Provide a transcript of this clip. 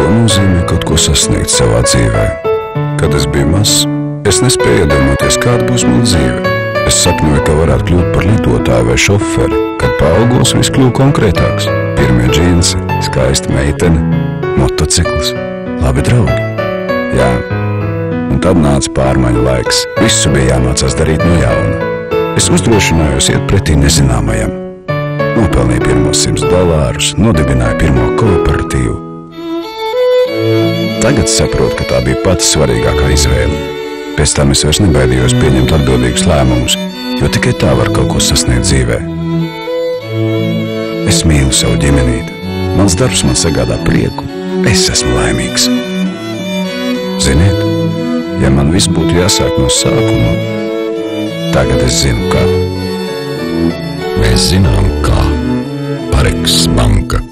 Ko nozīmē kaut ko sasniegt savā dzīvē? Kad es biju mazs, es nespēju iedomāties, kāda būs mana dzīve. Es sapņoju, ka varētu kļūt par lidotāju vai šoferi. Kad paaugos, viss kļuva konkrētāks. Pirmie džinsi, skaista meitene, motocikls, labi draugi. Jā, un tad nāca pārmaiņu laiks. Visu bija jāmācās darīt no jauna. Es uzdrošinājos iet pretī nezināmajam. Nopelnīju pirmos $100, nodibināju pirmo kooperatīvu. Tagad saprotu, ka tā bija pats svarīgākā izvēle. Pēc tam es vairs nebaidījos pieņemt atbildīgus lēmumus, jo tikai tā var kaut ko sasniegt dzīvē. Es mīlu savu ģimenīti. Mans darbs man sagādā prieku. Es esmu laimīgs. Ziniet, ja man viss būtu jāsāk no sākuma, tagad es zinu, kā. Mēs zinām, kā. Pareks banka.